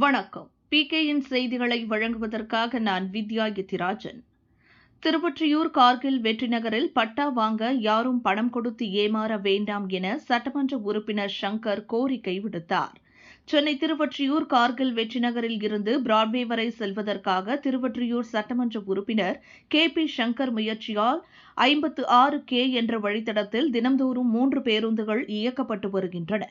வணக்கம். PKயின் செய்திகளை வழங்குவதற்காக நான் வித்யா எத்திராஜன். திருவொற்றியூர் கார்கில் வெற்றி நகரில் பட்டா வாங்க யாரும் பணம் கொடுத்து ஏமாற வேண்டாம் என சட்டமன்ற உறுப்பினர் சங்கர் கோரிக்கை விடுத்தார். சென்னை திருவொற்றியூர் கார்கில் வெற்றி நகரில் இருந்து பிராட்வே வரை செல்வதற்காக திருவொற்றியூர் சட்டமன்ற உறுப்பினர் KP சங்கர் முயற்சியால் 56K என்ற வழித்தடத்தில் தினம்தோறும் 3 பேருந்துகள் இயக்கப்பட்டு வருகின்றன.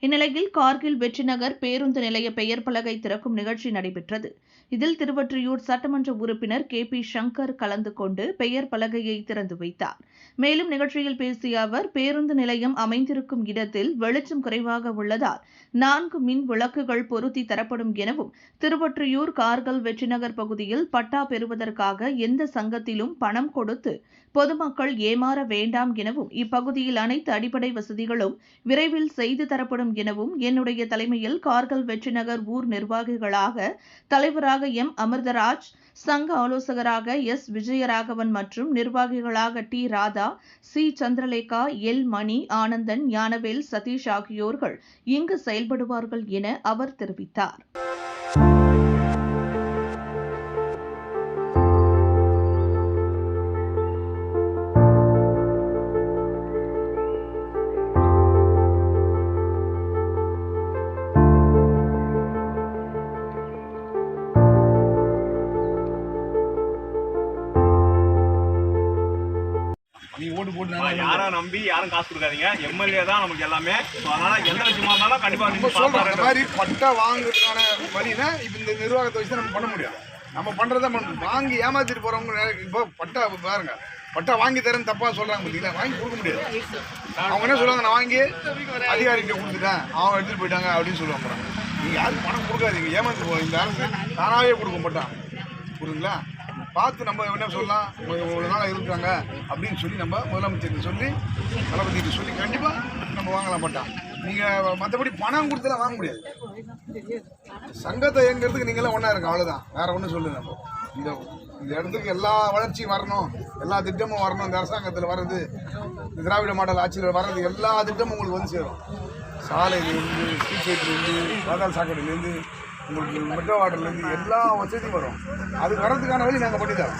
இந்நிலையில் கார்கில் வெற்றி நகர் பேருந்து நிலைய பெயர் பலகை திறக்கும் நிகழ்ச்சி நடைபெற்றது. இதில் திருவொற்றியூர் சட்டமன்ற உறுப்பினர் KP சங்கர் கலந்து கொண்டு பெயர் பலகையை திறந்து வைத்தார். மேலும் நிகழ்ச்சியில் பேசிய அவர், பேருந்து நிலையம் அமைந்திருக்கும் இடத்தில் வெளிச்சம் குறைவாக உள்ளதால் 4 மின் விளக்குகள் பொருத்தி தரப்படும் எனவும், திருவொற்றியூர் கார்கில் வெற்றிநகர் பகுதியில் பட்டா பெறுவதற்காக எந்த சங்கத்திலும் பணம் கொடுத்து பொதுமக்கள் ஏமாற வேண்டாம் எனவும், இப்பகுதியில் அனைத்து அடிப்படை வசதிகளும் விரைவில் செய்து தரப்படும் எனவும், என்னுடைய தலைமையில் கார்கில் வெற்றிநகர் ஊர் நிர்வாகிகளாக தலைவராக M. அமிர்தராஜ், சங்க ஆலோசகராக S. விஜயராகவன் மற்றும் நிர்வாகிகளாக T. Radha, C. Chandralekha, L. மணி, ஆனந்தன், ஞானவேல், சதீஷ் ஆகியோர்கள் இங்கு செயல்படுவார்கள் என அவர் தெரிவித்தார். யாரும் நம்பி யாரும் காசு கொடுக்காதீங்க. எம்எல்ஏ தான் நமக்கு எல்லாமே. அதனால எந்த விஷயமா இருந்தாலும் கண்டிப்பா மாதிரி பட்டா வாங்குறதுக்கான வழினா இப்ப இந்த நிர்வாகத்தை வச்சு நம்ம பண்ண முடியும். நம்ம பண்றதை வாங்கி ஏமாத்திட்டு போறவங்க இப்போ பட்டா பாருங்க, பட்டா வாங்கி தரேன்னு தப்பா சொல்றாங்க பார்த்தீங்களா, வாங்கி கொடுக்க முடியாது. அவங்க என்ன சொல்லுவாங்க, நான் வாங்கி அதிகாரிகிட்ட கொடுத்துட்டேன், அவங்க எடுத்துட்டு போயிட்டாங்க அப்படின்னு சொல்லுவாங்க. நீங்க யாரும் பணம் கொடுக்காதீங்க, ஏமாந்து போவோம். இந்த அரசு தானாவே கொடுக்க மாட்டான், புரியுதுங்களா? பார்த்து நம்ம என்ன சொல்லலாம், ஒரு நாளாக இருக்காங்க அப்படின்னு சொல்லி நம்ம முதலமைச்சருக்கு சொல்லி தளபதிக்கு சொல்லி கண்டிப்பாக நம்ம வாங்கலாம். மாட்டான் நீங்கள் மற்றபடி பணம் கொடுத்துலாம் வாங்க முடியாது. சங்கத்தை இயங்கிறதுக்கு நீங்களாம் ஒன்றா இருங்க, அவ்வளோதான். வேறு ஒன்றும் சொல்லு. நம்ம இந்த இடத்துக்கு எல்லா வளர்ச்சியும் வரணும், எல்லா திட்டமும் வரணும். இந்த அரசாங்கத்தில் வர்றது, இந்த திராவிட மாடல் ஆட்சியில் வர்றது எல்லா திட்டமும் உங்களுக்கு வந்து சேரும். சாலையிலேருந்து, ஸ்ட்ரீட் லைட்லேருந்து, பாதாள சாக்கடையிலேருந்து, உங்களுக்கு மெட்ரோ வாட்டர்லேருந்து எல்லா வசதியும் வரும். அது வர்றதுக்கான வழி நாங்கள் பண்ணித்தரோம்.